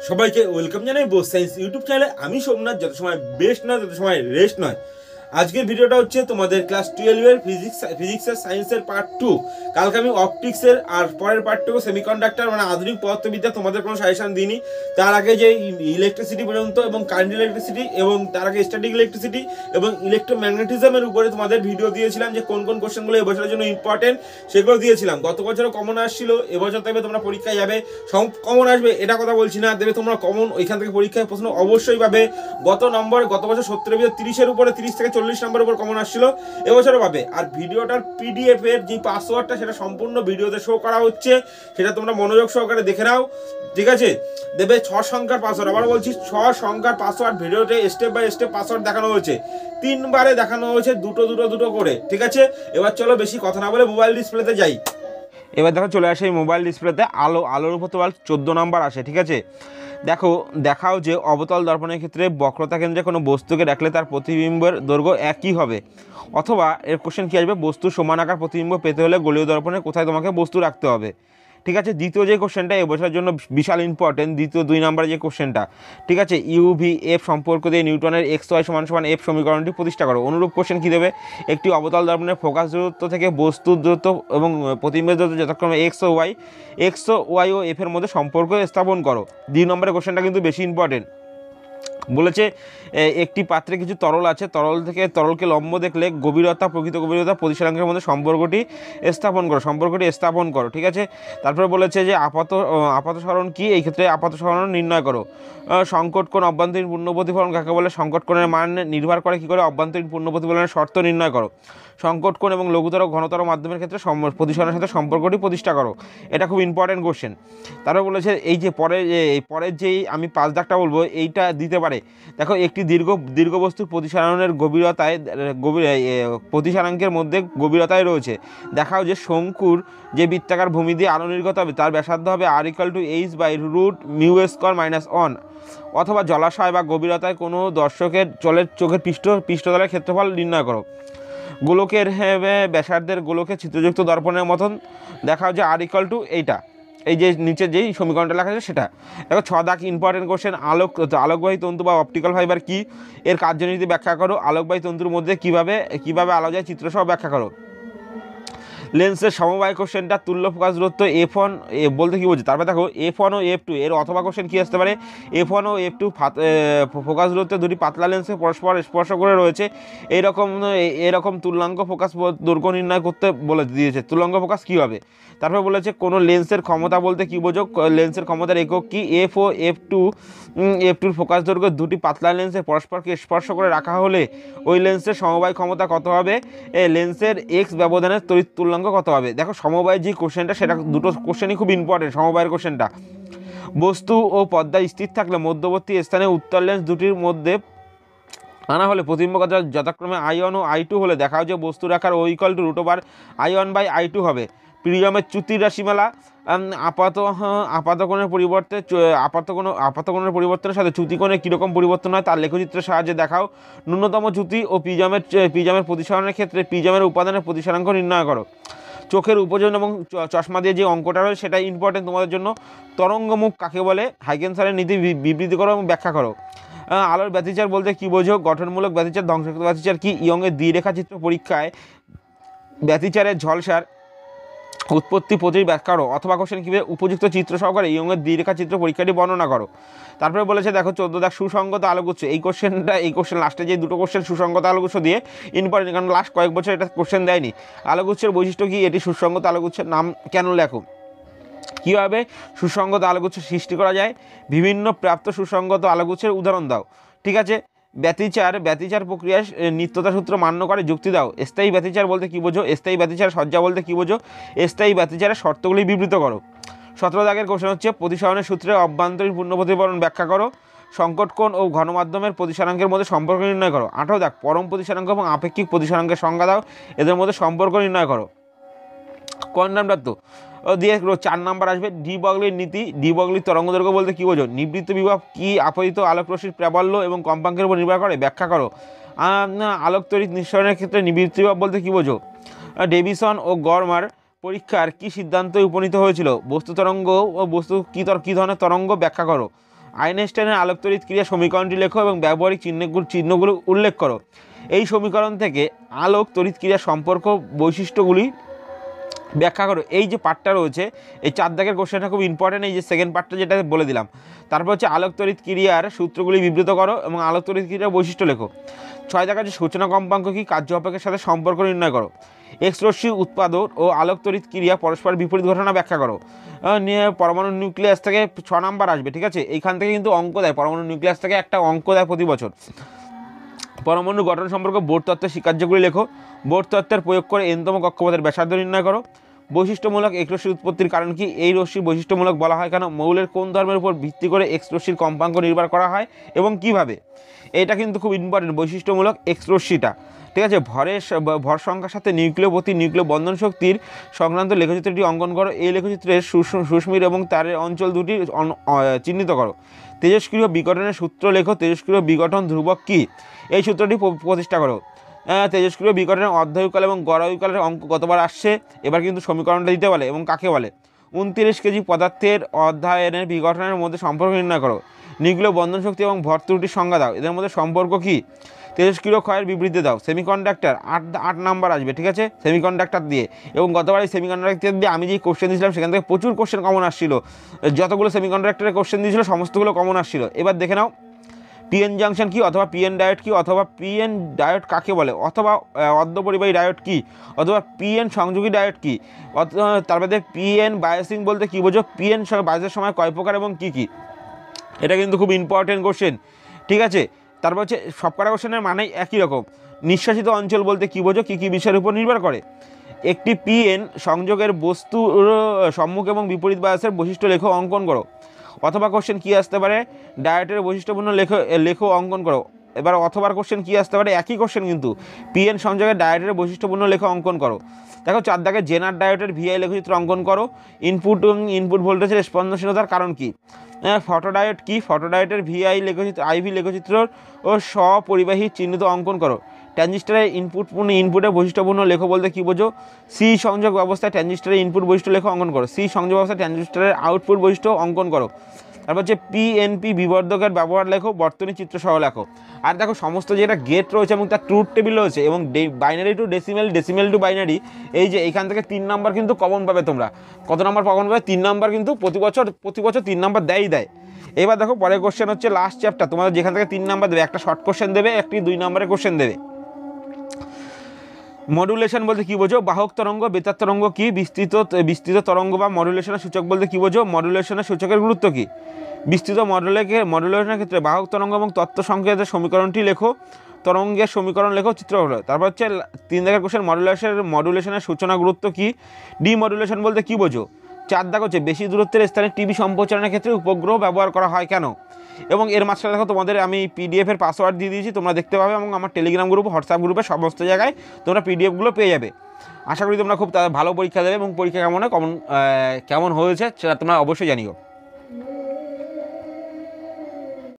সবাইকে ওয়েলকাম জানাই Bose science YouTube চ্যানেলে। আমি সোমনাথ। যত সময় বেস্ট নয় তত সময় রেস্ট নয়। আজকের ভিডিওটা হচ্ছে তোমাদের ক্লাস 12-এর ফিজিক্সের সায়েন্সের পার্ট 2। কালকে আমি অপটিক্সের আর পরের পার্টটুকু সেমিকন্ডাক্টর মানে আধুনিক পদার্থবিদ্যা তোমাদের কোনো সাজেশন দিইনি। তার আগে যে ইলেকট্রিসিটি পর্যন্ত এবং কারেন্ট ইলেকট্রিসিটি এবং তার আগে স্ট্যাটিক ইলেকট্রিসিটি এবং ইলেকট্রোম্যাগনেটিজমের উপরে তোমাদের ভিডিও দিয়েছিলাম যে কোন কোন কোশ্চেনগুলো এবছরের জন্য ইম্পর্টেন্ট, সেগুলো দিয়েছিলাম। গত বছরও কমন আসছিল, এবছর দেখবে তোমরা পরীক্ষায় যাবে সব কমন আসবে এটা কথা বলছি না, দেবে তোমরা কমন ওইখান থেকে পরীক্ষায় প্রশ্ন অবশ্যই পাবে। গত বছর 70-এর ভিতরে 30-এর উপরে 30 থেকে 40 নম্বরের উপর কমন আসছিল, এবছরও পাবে। আর ভিডিওটার পিডিএফ এর যে পাসওয়ার্ডটা সেটা সম্পূর্ণ ভিডিওতে শো করা হচ্ছে, সেটা তোমরা মনোযোগ সহকারে দেখে নাও, ঠিক আছে? দেবে 6 সংখ্যার পাসওয়ার্ড, আবার বলছি 6 সংখ্যার পাসওয়ার্ড ভিডিওতে স্টেপ বাই স্টেপ পাসওয়ার্ড দেখানো হয়েছে, 3বারে দেখানো হয়েছে, দুটো করে, ঠিক আছে? এবার চলো বেশি কথা না বলে মোবাইল ডিসপ্লেতে যাই। এবার দেখো চলে আসে এই মোবাইল ডিসপ্লেতে আলোর উপর তোমার 14 নাম্বার আসে, ঠিক আছে? দেখাও যে অবতল দর্পণের ক্ষেত্রে বক্রতা কেন্দ্রে কোনো বস্তুকে রাখলে তার প্রতিবিম্বের দৈর্ঘ্য একই হবে। অথবা এর কোশ্চেন কী আসবে, বস্তু সমান আকার প্রতিবিম্ব পেতে হলে গোলীয় দর্পণে কোথায় তোমাকে বস্তু রাখতে হবে, ঠিক আছে? দ্বিতীয় যে কোশ্চেনটা এবছরের জন্য বিশাল ইম্পর্টেন্ট, দ্বিতীয় 2 নম্বরের যে কোশ্চেনটা, ঠিক আছে? ইউভিএফ সম্পর্ক দিয়ে নিউটনের এক্স ওয়াই সমান এফ সমীকরণটি প্রতিষ্ঠা করো। অনুরূপ কোশ্চেন কী দেবে, একটি অবতল দর্পণের ফোকাস দূরত্ব থেকে বস্তুর দূরত্ব এবং প্রতিবিম্বের দূরত্ব যথাক্রমে এক্স ও ওয়াই ও এফের মধ্যে সম্পর্ক স্থাপন করো। 2 নম্বরের কোশ্চেনটা কিন্তু বেশি ইম্পর্টেন্ট। বলেছে একটি পাত্রে কিছু তরল আছে, তরলকে লম্ব দেখলে প্রকৃত গভীরতা প্রতিসারাঙ্কের মধ্যে সম্পর্কটি স্থাপন করো, ঠিক আছে? তারপরে বলেছে যে আপাত সরণ কি, এই ক্ষেত্রে আপাত সরণ নির্ণয় করো। সংকট কোণ অভ্যন্তরীণ পূর্ণ প্রতিফলন কাকে বলে, সংকট কোণের মান নির্ভর করে কী করে, অভ্যন্তরীণ পূর্ণ প্রতিফলনের শর্ত নির্ণয় করো। সংকট কোণ এবং লঘুতর ঘনতর মাধ্যমের ক্ষেত্রে প্রতিসরণের সাথে সম্পর্কটি প্রতিষ্ঠা করো। এটা খুব ইম্পর্টেন্ট কোশ্চেন। তারপরে বলেছে এই যে পরের যেই আমি 5 দাগটা বলবো এইটা দিতে পারে। দেখো একটি দীর্ঘ বস্তুর প্রতিসারণের প্রতিসারাঙ্কের মধ্যে গভীরতায় রয়েছে। দেখাও যে শঙ্কুর যে বৃত্তাকার ভূমি দিয়ে আলো নির্গত হবে তার ব্যাসার্ধ হবে r=h/√μ² - 1। অথবা জলাশয় বা গভীরতায় কোনো দর্শকের চোখের পৃষ্ঠতলের ক্ষেত্রফল নির্ণয় করো। গোলকের ব্যাসার্ধের গোলকের চিত্রযুক্ত দর্পণের মতন দেখাও যে এইটা, এই যে নিচে যেই সমীকরণটা লেখা আছে সেটা। দেখো 6 দাগ ইম্পর্টেন্ট কোশ্চেন। আলোকবাহী তন্তু বা অপটিক্যাল ফাইবার কি, এর কার্যনীতি ব্যাখ্যা করো। আলোকবাহী তন্তুর মধ্যে কিভাবে আলো যায় চিত্রসহ ব্যাখ্যা করো। লেন্সের সমবায় কোশ্চেনটা, তুল্য ফোকাস দূরত্ব F1 বলতে কী বলছে, তারপরে দেখো F1 ও F2 এর অথবা কোশ্চেন কী আসতে পারে, F1 ও F2 ফোকাস দূরত্ব দুটি পাতলা লেন্সে পরস্পর স্পর্শ করে রয়েছে, এরকম তুল্যাঙ্ক ফোকাস দৈর্ঘ্য নির্ণয় করতে বলে দিয়েছে। তুল্যাঙ্ক ফোকাস কী হবে? তারপরে বলেছে কোনো লেন্সের ক্ষমতা বলতে কী বোঝো, লেন্সের ক্ষমতার একক কি, F ও F2-র ফোকাস দৈর্ঘ্য দুটি পাতলা লেন্সে পরস্পরকে স্পর্শ করে রাখা হলে ওই লেন্সের সমবায় ক্ষমতা কত হবে, লেন্সের এক্স ব্যবধানের তড়িৎ তুল্যাঙ্ক কত হবে। দেখো সমবায়ের যে কোশ্চেনটা সেটা দুটো কোশ্চেনই খুব ইম্পর্টেন্ট। সমবায়ের কোশ্চেনটা, বস্তু ও পর্দা স্থির থাকলে মধ্যবর্তী স্থানে উত্তর লেন্স দুটির মধ্যে আনা হলে প্রতিবিম্ব যথাক্রমে I1 ও I2 হলে দেখাও যে বস্তুর আকার O=√I1/I2 হবে। প্রিজমের চ্যুতির রাশিমালা, আপাতকোণের পরিবর্তনের সাথে চ্যুতিকোণের কীরকম পরিবর্তন হয় তার লেখচিত্রের সাহায্যে দেখাও। ন্যূনতম চ্যুতি ও প্রিজমের প্রতিসরণের ক্ষেত্রে প্রিজমের উপাদানের প্রতিসরাঙ্ক নির্ণয় করো। চোখের উপযোজন এবং চশমা দিয়ে যে অঙ্কটা রয়েছে সেটা ইম্পর্টেন্ট তোমাদের জন্য। তরঙ্গমুখ কাকে বলে, হাইগেনসেনের নীতি বিবৃতি করো এবং ব্যাখ্যা করো। আলোর ব্যতিচার বলতে কী বোঝো, গঠনমূলক ব্যতিচার, ধ্বংসাত্মক ব্যতিচার কি, ইয়ংয়ের দ্বিরেখাচিত্র পরীক্ষায় ব্যতিচারের ঝলসার উৎপত্তি পদ্ধতি ব্যাখ্যা করো। অথবা কোশ্চেন কীভাবে উপযুক্ত চিত্র সহকারে ইয়ংয়ের দ্বিরেখাচিত্র পরীক্ষাটি বর্ণনা করো। তারপরে বলেছে দেখো 14 দাগ সুসংগত আলোকগুচ্ছ। এই কোশ্চেন লাস্টে যে দুটো কোশ্চেন সুসংগত আলোকগুচ্ছ দিয়ে ইম্পর্টেন্ট, কারণ লাস্ট কয়েক বছর এটা কোশ্চেন দেয়নি। আলোকগুচ্ছের বৈশিষ্ট্য কি, এটি সুসংগত আলোকগুচ্ছের নাম কেন লেখো, কীভাবে সুসংগত আলোকগুচ্ছ সৃষ্টি করা যায়, বিভিন্ন প্রাপ্ত সুসংগত আলোকগুচ্ছের উদাহরণ দাও, ঠিক আছে? ব্যতিচার প্রক্রিয়ায় নিত্যতা সূত্র মান্য করে যুক্তি দাও। স্থায়ী ব্যতিচার বলতে কী বোঝো, স্থায়ী ব্যতিচার সজ্জা বলতে কী বোঝো, স্থায়ী ব্যতিচারের শর্তগুলি বিবৃত করো। 17 দাগের কোশ্চেন হচ্ছে প্রতিসরণের সূত্রে অভ্যন্তরীণ পূর্ণ প্রতিফলন ব্যাখ্যা করো। সংকট কোণ ও ঘনমাধ্যমের প্রতিসারাঙ্কের মধ্যে সম্পর্ক নির্ণয় করো। 18 দাগ পরম প্রতিসারাঙ্ক এবং আপেক্ষিক প্রতিসারাঙ্কের সংজ্ঞা দাও, এদের মধ্যে সম্পর্ক নির্ণয় করো। কন্ডামডাত্ত দিয়ে 4 নাম্বার আসবে ডি বগলির নীতি। ডি বগলির তরঙ্গদৈর্ঘ্য বলতে কী বোঝো, নিবৃত্ত বিভব কি আপতিত আলোকরশ্মির প্রাবল্য এবং কম্পাঙ্কের উপর নির্ভর করে ব্যাখ্যা করো। আলোক তড়িৎ নিঃসরণের ক্ষেত্রে নিবৃত্ত বিভব বলতে কী বোঝো। ডেভিসন ও গরমার পরীক্ষার কি সিদ্ধান্তে উপনীত হয়েছিল, বস্তু তরঙ্গ ও বস্তু কী ধরনের তরঙ্গ ব্যাখ্যা করো। আইনস্টাইনের আলোক তড়িৎ ক্রিয়া সমীকরণটি লেখো এবং ব্যবহারিক চিহ্নগুলো উল্লেখ করো। এই সমীকরণ থেকে আলোক তড়িৎ ক্রিয়ার সম্পর্ক বৈশিষ্ট্যগুলি ব্যাখ্যা করো। এই যে পার্টটা রয়েছে, এই 4 দাগের কোশ্চেনটা খুব ইম্পর্টেন্ট। এই যে সেকেন্ড পার্টটা যেটা বলে দিলাম, তারপর হচ্ছে আলোক তড়িৎ ক্রিয়ার সূত্রগুলি বিবৃত করো এবং আলোক তড়িৎ ক্রিয়ার বৈশিষ্ট্য লেখো। 6 দাগ আছে সূচনা কম্পাঙ্ক কি, কার্য অপেক্ষের সাথে সম্পর্ক নির্ণয় করো। এক্স রশ্মি উৎপাদন ও আলোক তড়িৎ ক্রিয়া পরস্পর বিপরীত ঘটনা ব্যাখ্যা করো। নিয়ে পরমাণু নিউক্লিয়াস থেকে 6 নাম্বার আসবে, ঠিক আছে। এইখান থেকে কিন্তু অঙ্ক দেয়, পরমাণু নিউক্লিয়াস থেকে একটা অঙ্ক দেয় প্রতি বছর। পরমাণু গঠন সম্পর্কে বোর তত্ত্বের স্বীকার্যগুলি লেখো। বোর তত্ত্বের প্রয়োগ করে এনতম কক্ষপথের ব্যাসার্ধ নির্ণয় করো। বৈশিষ্ট্যমূলক এক্স রশ্মির উৎপত্তির কারণ কি, এই রশ্মি বৈশিষ্ট্যমূলক বলা হয় কেন, মৌলের কোন ধর্মের উপর ভিত্তি করে এক্স রশ্মির কম্পাঙ্ক নির্ভর করা হয় এবং কিভাবে। এটা কিন্তু খুব ইম্পর্টেন্ট, বৈশিষ্ট্যমূলক এক্স রশ্মিটা, ঠিক আছে। ভর সংখ্যার সাথে নিউক্লিয় বন্ধন শক্তির সংক্রান্ত লেখচিত্রটি অঙ্কন করো। এই লেখচিত্রের সুস্মির এবং তারের অঞ্চল দুটি চিহ্নিত করো। তেজস্ক্রিয় বিঘটনের সূত্র লেখো। তেজস্ক্রিয় বিঘটন ধ্রুবক কি, এই সূত্রটি প্রতিষ্ঠা করো। তেজস্ক্রিয় বিঘটনের অর্ধায়ুকাল এবং গড়ায়ুকালের অঙ্ক কতবার আসছে, এবার কিন্তু সমীকরণটা দিতে বলে এবং কাকে বলে। 29 কেজি পদার্থের অধ্যয়নের বিঘটনের মধ্যে সম্পর্ক নির্ণয় করো। নিউক্লিয় বন্ধন শক্তি এবং ভর ত্রুটির সংজ্ঞা দাও, এদের মধ্যে সম্পর্ক কি। তেজস্ক্রিয় ক্ষয়ের বিবৃতি দাও। সেমিকন্ডাক্টর 8 নাম্বার আসবে, ঠিক আছে, সেমিকন্ডাক্টর দিয়ে। এবং গতবার এই সেমিকন্ডাক্টর দিয়ে আমি যে কোশ্চেন দিয়েছিলাম সেখান থেকে প্রচুর কোশ্চেন কমন আসছিল, যতগুলো সেমিকন্ডাক্টরের কোশ্চেন দিয়েছিল সমস্তগুলো কমন আসছিল। এবার দেখে নাও, পিএন জাংশন কি, অথবা পিএন ডায়োড কি, অথবা পিএন ডায়োড কাকে বলে, অথবা অর্ধপরিবাহী ডায়োড কি, অথবা পিএন সংযোগী ডায়োড কি, তারপরে পিএন বায়াসিং বলতে কি বোঝো, পিএন বায়াসের সময় কয় প্রকার এবং কি কি। এটা কিন্তু খুব ইম্পর্টেন্ট কোশ্চেন, ঠিক আছে। তারপর হচ্ছে সবকটা কোশ্চেনের মানেই একই রকম। নিঃশ্বাসিত অঞ্চল বলতে কী বোঝো, কী কী বিষয়ের উপর নির্ভর করে। একটি পিএন সংযোগের বস্তুর সম্মুখ এবং বিপরীত বায়াসের বৈশিষ্ট্য লেখো, অঙ্কন করো। অথবা কোশ্চেন কী আসতে পারে, ডায়োডের বৈশিষ্ট্যপূর্ণ লেখো অঙ্কন করো। এবার অথবা কোশ্চেন কী আসতে পারে, একই কোশ্চেন কিন্তু, পিএন সংযোগের ডায়োডের বৈশিষ্ট্যপূর্ণ লেখো অঙ্কন করো। দেখো 4 দাগে জেনার ডায়োডের ভিআই লেখচিত্র অঙ্কন করো। ইনপুট ভোল্টেজের স্পন্দনশীলতার কারণ কি। ফটোডায়োড কি, ফটোডায়োডের ভিআই লেখচিত্র আইভি লেখচিত্র ও স্বপরিবাহী চিহ্নিত অঙ্কন করো। ট্রানজিস্টরের ইনপুটের বৈশিষ্ট্যপূর্ণ লেখো বলতে কী বোঝো। সি সংযোগ ব্যবস্থায় ট্রানজিস্টরের ইনপুট বৈশিষ্ট্য লেখো অঙ্কন করো। সি সংযোগ ব্যবস্থায় ট্রানজিস্টরের আউটপুট বৈশিষ্ট্য অঙ্কন করো। তারপর হচ্ছে পিএনপি বিবর্ধকের ব্যবহার লেখো, বর্তনী চিত্র সহ লেখো। আর দেখো সমস্ত যেটা গেট রয়েছে এবং তার ট্রুথ টেবিল রয়েছে এবং binary two decimal, decimal two binary, এই যে এইখান থেকে 3 নাম্বার কিন্তু কমন পাবে তোমরা। কত নাম্বার কমন পাবে, 3 নাম্বার কিন্তু প্রতি বছর 3 নাম্বার দেয়। এবার দেখো পরের কোশ্চেন হচ্ছে লাস্ট চ্যাপ্টার, তোমাদের যেখান থেকে 3 নাম্বার দেবে, একটা শর্ট কোশ্চেন দেবে, একটি 2 নাম্বারের কোশ্চেন দেবে। মডুলেশন বলতে কী বোঝো, বাহক তরঙ্গ বেতার তরঙ্গ কি, বিস্তৃত তরঙ্গ বা মডুলেশনের সূচক বলতে কী বোঝো, মডুলেশনের সূচকের গুরুত্ব কী। বিস্তৃত মডুলেশনের ক্ষেত্রে বাহক তরঙ্গ এবং তত্ত্ব সংকেতের সমীকরণটি লেখো, তরঙ্গের সমীকরণ লেখো, চিত্র হলো। তারপর হচ্ছে 3 দাগের কোশ্চেন, মডুলেশনের সূচনা গুরুত্ব কী। ডিমডুলেশন বলতে কী বোঝো। 4 দাগ হচ্ছে বেশি দূরত্বের স্থানে টিভি সম্প্রচারণের ক্ষেত্রে উপগ্রহ ব্যবহার করা হয় কেন। এবং এর মাঝখানে দেখো তোমাদের আমি পিডিএফের পাসওয়ার্ড দিয়ে দিয়েছি, তোমরা দেখতে পাবে এবং আমার টেলিগ্রাম গ্রুপ, হোয়াটসঅ্যাপ গ্রুপে সমস্ত জায়গায় তোমরা পিডিএফগুলো পেয়ে যাবে। আশা করি তোমরা খুব ভালো পরীক্ষা দেবে এবং পরীক্ষা কেমন হয়েছে সেটা তোমরা অবশ্যই জানিও।